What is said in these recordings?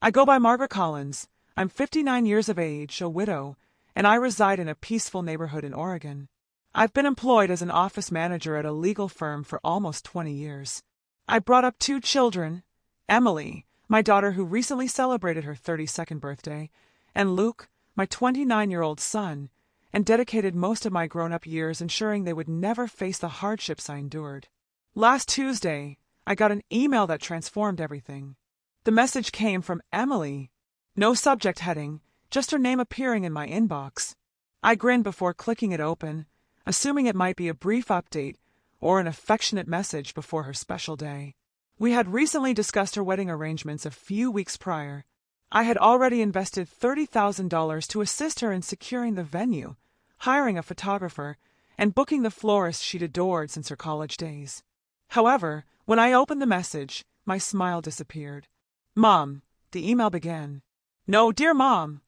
I go by Margaret Collins. I'm 59 years of age, a widow, and I reside in a peaceful neighborhood in Oregon. I've been employed as an office manager at a legal firm for almost 20 years. I brought up 2 children, Emily, my daughter who recently celebrated her 32nd birthday, and Luke, my 29-year-old son, and dedicated most of my grown-up years ensuring they would never face the hardships I endured. Last Tuesday, I got an email that transformed everything. The message came from Emily. No subject heading, just her name appearing in my inbox. I grinned before clicking it open, assuming it might be a brief update or an affectionate message before her special day. We had recently discussed her wedding arrangements a few weeks prior. I had already invested $30,000 to assist her in securing the venue, hiring a photographer, and booking the florist she'd adored since her college days. However, when I opened the message, my smile disappeared. "Mom," the email began. "No, dear Mom,"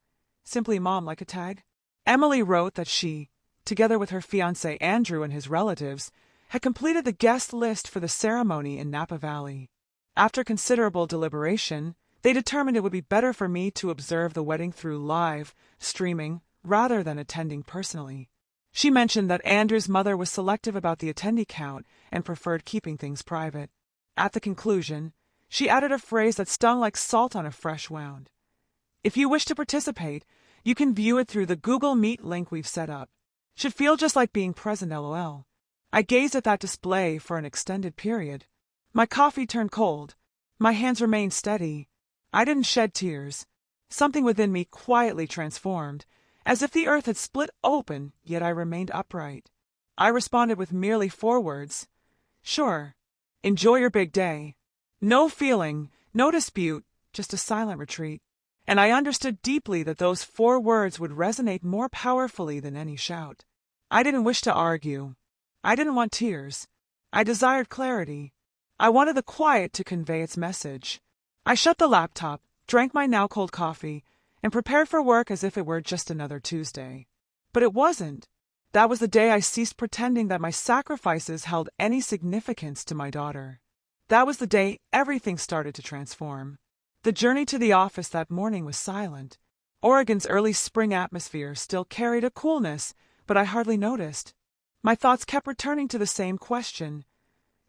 simply Mom like a tag. Emily wrote that she, together with her fiancé Andrew and his relatives, had completed the guest list for the ceremony in Napa Valley. After considerable deliberation, they determined it would be better for me to observe the wedding through live streaming rather than attending personally. She mentioned that Andrew's mother was selective about the attendee count and preferred keeping things private. At the conclusion, she added a phrase that stung like salt on a fresh wound. "If you wish to participate, you can view it through the Google Meet link we've set up. Should feel just like being present, lol." I gazed at that display for an extended period. My coffee turned cold. My hands remained steady. I didn't shed tears. Something within me quietly transformed, as if the earth had split open, yet I remained upright. I responded with merely 4 words. "Sure. Enjoy your big day." No feeling, no dispute, just a silent retreat. And I understood deeply that those 4 words would resonate more powerfully than any shout. I didn't wish to argue. I didn't want tears. I desired clarity. I wanted the quiet to convey its message. I shut the laptop, drank my now cold coffee, and prepared for work as if it were just another Tuesday. But it wasn't. That was the day I ceased pretending that my sacrifices held any significance to my daughter. That was the day everything started to transform. The journey to the office that morning was silent. Oregon's early spring atmosphere still carried a coolness, but I hardly noticed. My thoughts kept returning to the same question.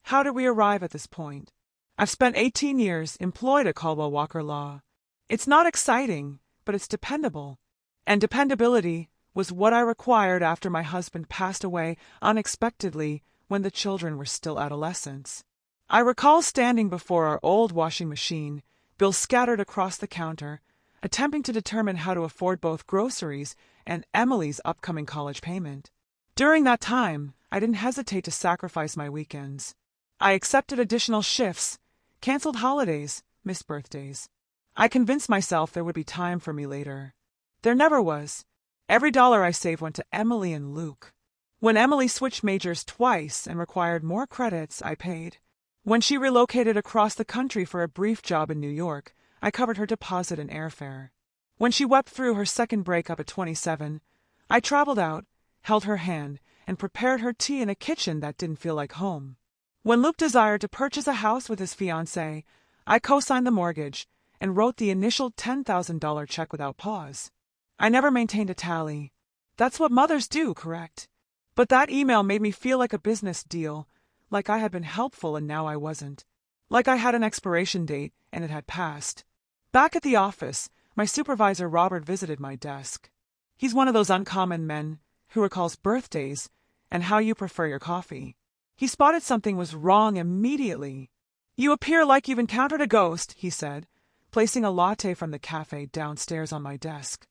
How did we arrive at this point? I've spent 18 years employed at Caldwell Walker Law. It's not exciting, but it's dependable. And dependability was what I required after my husband passed away unexpectedly when the children were still adolescents. I recall standing before our old washing machine, bills scattered across the counter, attempting to determine how to afford both groceries and Emily's upcoming college payment. During that time, I didn't hesitate to sacrifice my weekends. I accepted additional shifts, canceled holidays, missed birthdays. I convinced myself there would be time for me later. There never was. Every dollar I saved went to Emily and Luke. When Emily switched majors twice and required more credits, I paid. When she relocated across the country for a brief job in New York, I covered her deposit and airfare. When she wept through her second breakup at 27, I traveled out, held her hand, and prepared her tea in a kitchen that didn't feel like home. When Luke desired to purchase a house with his fiancée, I co-signed the mortgage and wrote the initial $10,000 check without pause. I never maintained a tally. That's what mothers do, correct? But that email made me feel like a business deal, like I had been helpful and now I wasn't. Like I had an expiration date and it had passed. Back at the office, my supervisor Robert visited my desk. He's one of those uncommon men who recalls birthdays and how you prefer your coffee. He spotted something was wrong immediately. "You appear like you've encountered a ghost," he said, placing a latte from the cafe downstairs on my desk.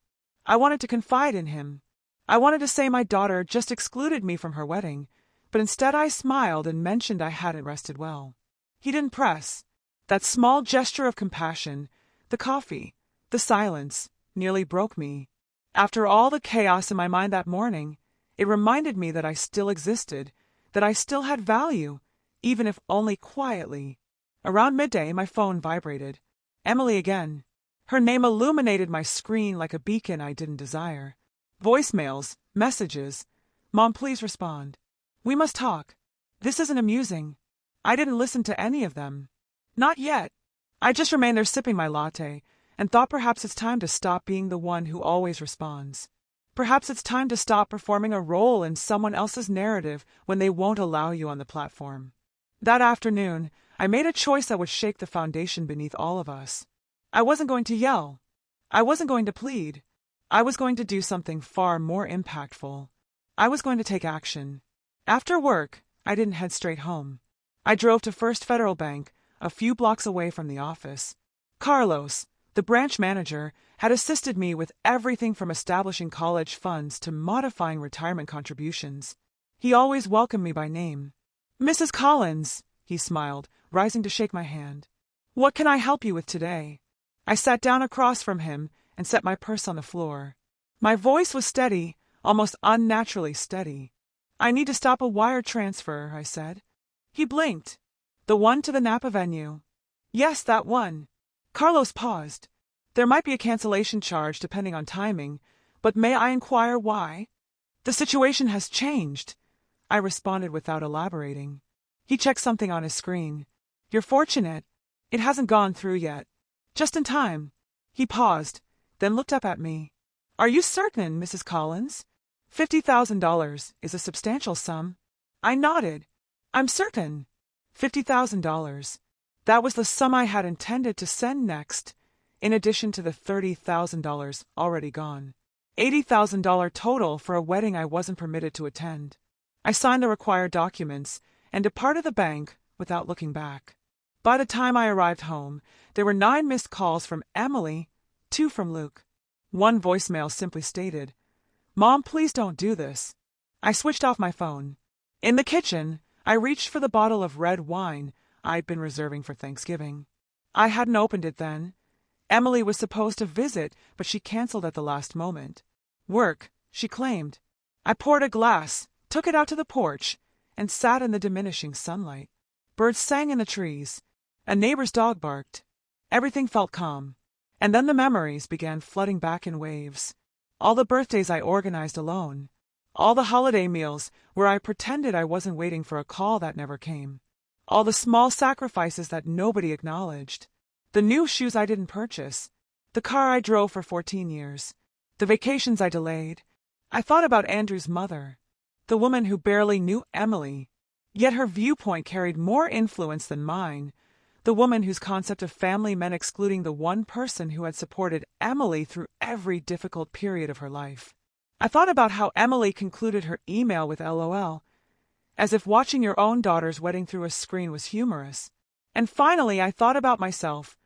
I wanted to confide in him. I wanted to say my daughter just excluded me from her wedding, but instead I smiled and mentioned I hadn't rested well. He didn't press. That small gesture of compassion, the coffee, the silence, nearly broke me. After all the chaos in my mind that morning, it reminded me that I still existed, that I still had value, even if only quietly. Around midday, my phone vibrated. Emily again. Her name illuminated my screen like a beacon I didn't desire. Voicemails, messages. "Mom, please respond. We must talk. This isn't amusing." I didn't listen to any of them. Not yet. I just remained there sipping my latte, and thought perhaps it's time to stop being the one who always responds. Perhaps it's time to stop performing a role in someone else's narrative when they won't allow you on the platform. That afternoon, I made a choice that would shake the foundation beneath all of us. I wasn't going to yell. I wasn't going to plead. I was going to do something far more impactful. I was going to take action. After work, I didn't head straight home. I drove to First Federal Bank, a few blocks away from the office. Carlos, the branch manager, had assisted me with everything from establishing college funds to modifying retirement contributions. He always welcomed me by name. "Mrs. Collins," he smiled, rising to shake my hand. "What can I help you with today?" I sat down across from him and set my purse on the floor. My voice was steady, almost unnaturally steady. "I need to stop a wire transfer," I said. He blinked. "The one to the Napa venue?" "Yes, that one." Carlos paused. "There might be a cancellation charge depending on timing, but may I inquire why?" "The situation has changed," I responded without elaborating. He checked something on his screen. "You're fortunate. It hasn't gone through yet. Just in time." He paused, then looked up at me. "Are you certain, Mrs. Collins? $50,000 is a substantial sum." I nodded. "I'm certain." $50,000. That was the sum I had intended to send next, in addition to the $30,000 already gone. $80,000 total for a wedding I wasn't permitted to attend. I signed the required documents and departed the bank without looking back. By the time I arrived home, there were 9 missed calls from Emily, 2 from Luke. One voicemail simply stated, "Mom, please don't do this." I switched off my phone. In the kitchen, I reached for the bottle of red wine I'd been reserving for Thanksgiving. I hadn't opened it then. Emily was supposed to visit, but she canceled at the last moment. Work, she claimed. I poured a glass, took it out to the porch, and sat in the diminishing sunlight. Birds sang in the trees. A neighbor's dog barked. Everything felt calm. And then the memories began flooding back in waves. All the birthdays I organized alone. All the holiday meals where I pretended I wasn't waiting for a call that never came. All the small sacrifices that nobody acknowledged. The new shoes I didn't purchase. The car I drove for 14 years. The vacations I delayed. I thought about Andrew's mother, the woman who barely knew Emily, yet her viewpoint carried more influence than mine, the woman whose concept of family meant excluding the one person who had supported Emily through every difficult period of her life. I thought about how Emily concluded her email with LOL, as if watching your own daughter's wedding through a screen was humorous. And finally, I thought about myself,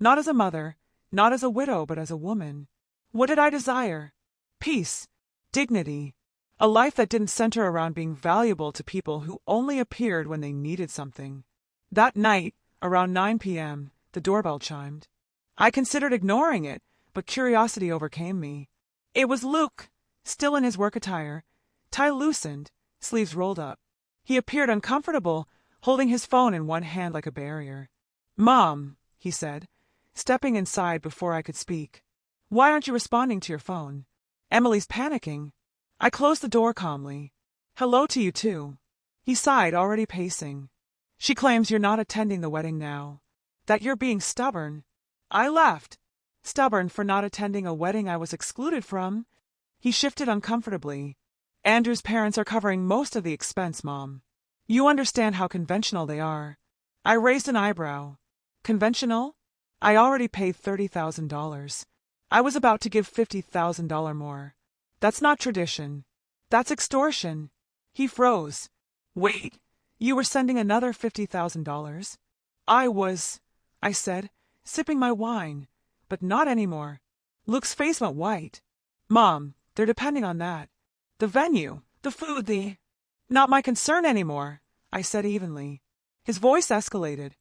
not as a mother, not as a widow, but as a woman. What did I desire? Peace, dignity, a life that didn't center around being valuable to people who only appeared when they needed something. That night, around 9 p.m., the doorbell chimed. I considered ignoring it, but curiosity overcame me. It was Luke, still in his work attire, tie loosened, sleeves rolled up. He appeared uncomfortable, holding his phone in one hand like a barrier. "Mom," he said, stepping inside before I could speak. "Why aren't you responding to your phone? Emily's panicking." I closed the door calmly. "Hello to you too." He sighed, already pacing. "She claims you're not attending the wedding now, that you're being stubborn." I laughed. Stubborn for not attending a wedding I was excluded from? He shifted uncomfortably. "Andrew's parents are covering most of the expense, Mom. You understand how conventional they are." I raised an eyebrow. Conventional? I already paid $30,000. I was about to give $50,000 more. That's not tradition. That's extortion. He froze. "Wait, you were sending another $50,000? I said, sipping my wine, but not anymore. Luke's face went white. "Mom, they're depending on that. The venue, the food, Not my concern anymore," I said evenly. His voice escalated.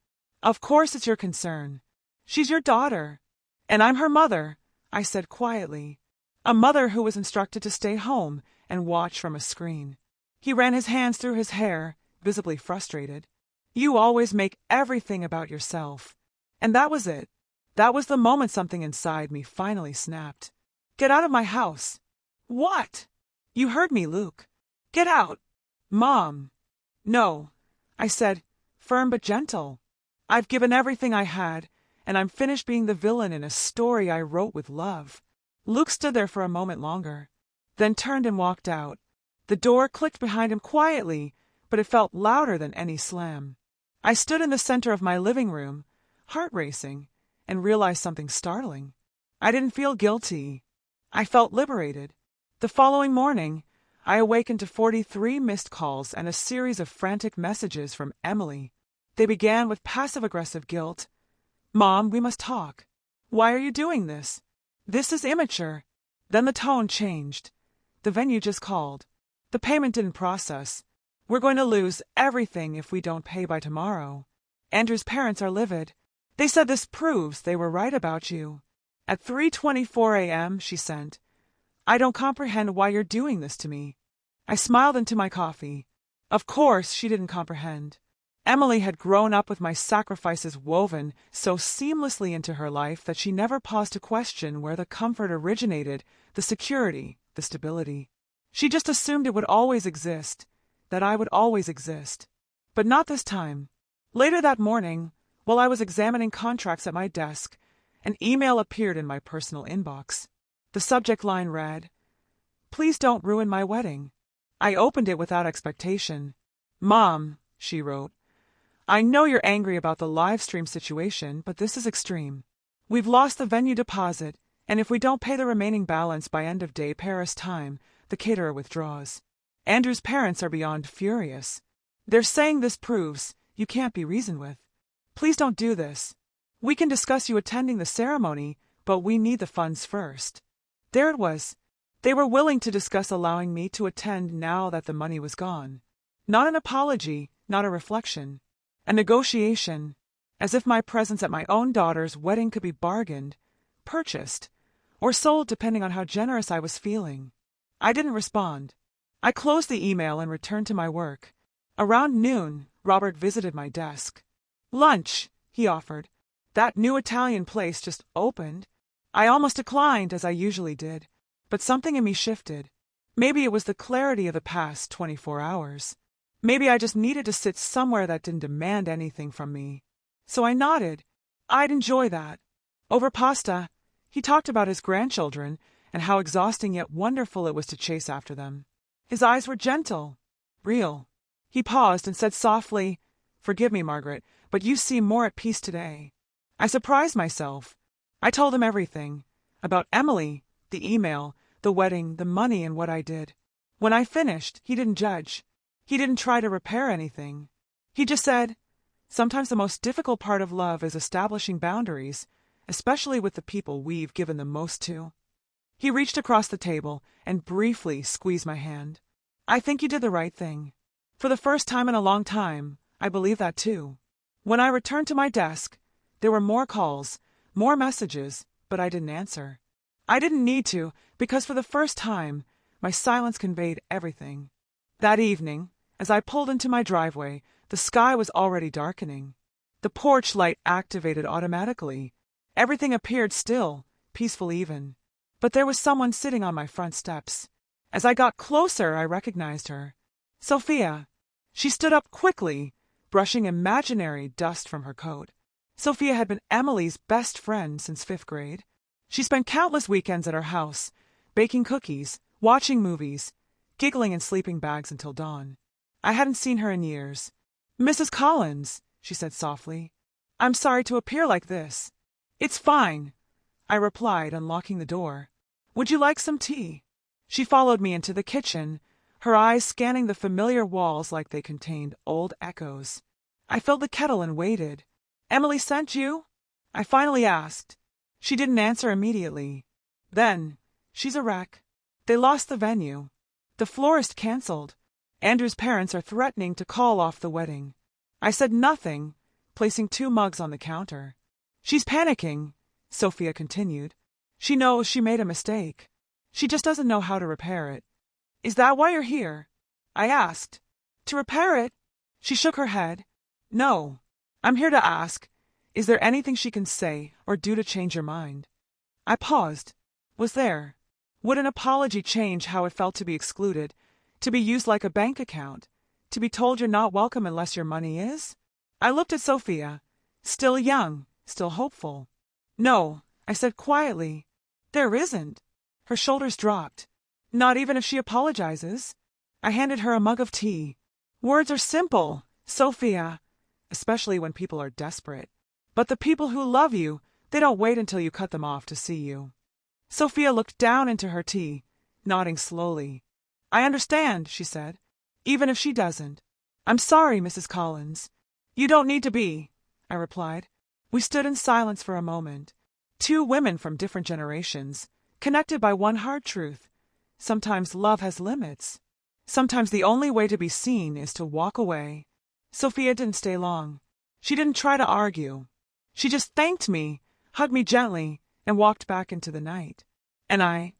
"Of course it's your concern. She's your daughter. And I'm her mother," I said quietly. A mother who was instructed to stay home and watch from a screen. He ran his hands through his hair, visibly frustrated. "You always make everything about yourself." And that was it. That was the moment something inside me finally snapped. "Get out of my house." "What?" "You heard me, Luke. Get out." "Mom." "No," I said, firm but gentle. "I've given everything I had, and I'm finished being the villain in a story I wrote with love. Luke stood there for a moment longer, then turned and walked out. The door clicked behind him quietly, but it felt louder than any slam. I stood in the center of my living room, heart racing, and realized something startling. I didn't feel guilty. I felt liberated. The following morning, I awakened to 43 missed calls and a series of frantic messages from Emily. They began with passive-aggressive guilt. "Mom, we must talk. Why are you doing this? This is immature." Then the tone changed. "The venue just called. The payment didn't process. We're going to lose everything if we don't pay by tomorrow. Andrew's parents are livid. They said this proves they were right about you." At 3:24 a.m., she sent, "I don't comprehend why you're doing this to me." I smiled into my coffee. Of course she didn't comprehend. Emily had grown up with my sacrifices woven so seamlessly into her life that she never paused to question where the comfort originated, the security, the stability. She just assumed it would always exist, that I would always exist. But not this time. Later that morning, while I was examining contracts at my desk, an email appeared in my personal inbox. The subject line read, "Please don't ruin my wedding." I opened it without expectation. "Mom," she wrote, "I know you're angry about the livestream situation, but this is extreme. We've lost the venue deposit, and if we don't pay the remaining balance by end of day Paris time, the caterer withdraws. Andrew's parents are beyond furious. They're saying this proves you can't be reasoned with. Please don't do this. We can discuss you attending the ceremony, but we need the funds first." There it was. They were willing to discuss allowing me to attend now that the money was gone. Not an apology, not a reflection. A negotiation, as if my presence at my own daughter's wedding could be bargained, purchased, or sold depending on how generous I was feeling. I didn't respond. I closed the email and returned to my work. Around noon, Robert visited my desk. "Lunch," he offered. "That new Italian place just opened." I almost declined, as I usually did, but something in me shifted. Maybe it was the clarity of the past 24 hours. Maybe I just needed to sit somewhere that didn't demand anything from me. So I nodded. I'd enjoy that. Over pasta, he talked about his grandchildren and how exhausting yet wonderful it was to chase after them. His eyes were gentle, real. He paused and said softly, "Forgive me, Margaret, but you seem more at peace today." I surprised myself. I told him everything. About Emily, the email, the wedding, the money, and what I did. When I finished, he didn't judge. He didn't try to repair anything. He just said, "Sometimes the most difficult part of love is establishing boundaries, especially with the people we've given the most to." He reached across the table and briefly squeezed my hand. "I think you did the right thing. For the first time in a long time, I believe that too." When I returned to my desk, there were more calls, more messages, but I didn't answer. I didn't need to, because for the first time, my silence conveyed everything. That evening, as I pulled into my driveway, the sky was already darkening. The porch light activated automatically. Everything appeared still, peaceful even. But there was someone sitting on my front steps. As I got closer, I recognized her. Sophia. She stood up quickly, brushing imaginary dust from her coat. Sophia had been Emily's best friend since 5th grade. She spent countless weekends at her house, baking cookies, watching movies, giggling in sleeping bags until dawn. I hadn't seen her in years. "Mrs. Collins," she said softly, "I'm sorry to appear like this." "It's fine," I replied, unlocking the door. "Would you like some tea?" She followed me into the kitchen, her eyes scanning the familiar walls like they contained old echoes. I filled the kettle and waited. "Emily sent you?" I finally asked. She didn't answer immediately. Then, "She's a wreck. They lost the venue. The florist canceled. Andrew's parents are threatening to call off the wedding." I said nothing, placing 2 mugs on the counter. "She's panicking," Sophia continued. "She knows she made a mistake. She just doesn't know how to repair it." "Is that why you're here?" I asked. "To repair it?" She shook her head. "No. I'm here to ask, is there anything she can say or do to change your mind?" I paused. Was there? Would an apology change how it felt to be excluded, to be used like a bank account, to be told you're not welcome unless your money is? I looked at Sophia, still young, still hopeful. "No," I said quietly. "There isn't." Her shoulders dropped. "Not even if she apologizes?" I handed her a mug of tea. "Words are simple, Sophia, especially when people are desperate. But the people who love you, they don't wait until you cut them off to see you." Sophia looked down into her tea, nodding slowly. "I understand," she said, "even if she doesn't." "I'm sorry, Mrs. Collins." "You don't need to be," I replied. We stood in silence for a moment. Two women from different generations, connected by one hard truth. Sometimes love has limits. Sometimes the only way to be seen is to walk away. Sophia didn't stay long. She didn't try to argue. She just thanked me, hugged me gently, and walked back into the night. And I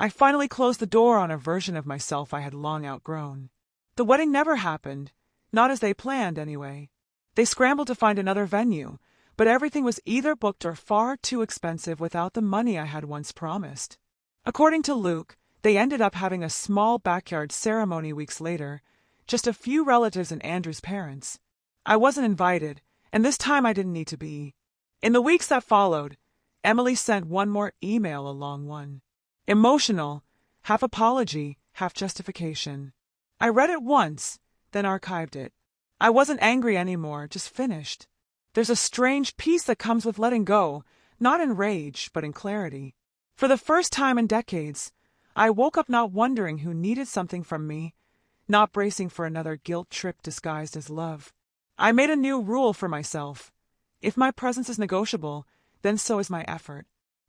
finally closed the door on a version of myself I had long outgrown. The wedding never happened, not as they planned anyway. They scrambled to find another venue, but everything was either booked or far too expensive without the money I had once promised. According to Luke, they ended up having a small backyard ceremony weeks later, just a few relatives and Andrew's parents. I wasn't invited, and this time I didn't need to be. In the weeks that followed, Emily sent one more email, a long one. Emotional, half apology, half justification. I read it once, then archived it. I wasn't angry anymore, just finished. There's a strange peace that comes with letting go, not in rage, but in clarity. For the first time in decades, I woke up not wondering who needed something from me, not bracing for another guilt trip disguised as love. I made a new rule for myself. If my presence is negotiable, then so is my effort.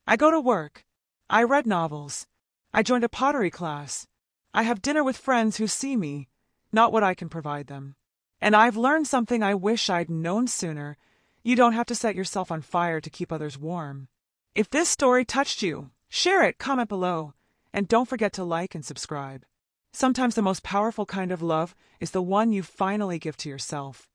I go to work. I read novels. I joined a pottery class. I have dinner with friends who see me, not what I can provide them. And I've learned something I wish I'd known sooner. You don't have to set yourself on fire to keep others warm. If this story touched you, share it, comment below, and don't forget to like and subscribe. Sometimes the most powerful kind of love is the one you finally give to yourself.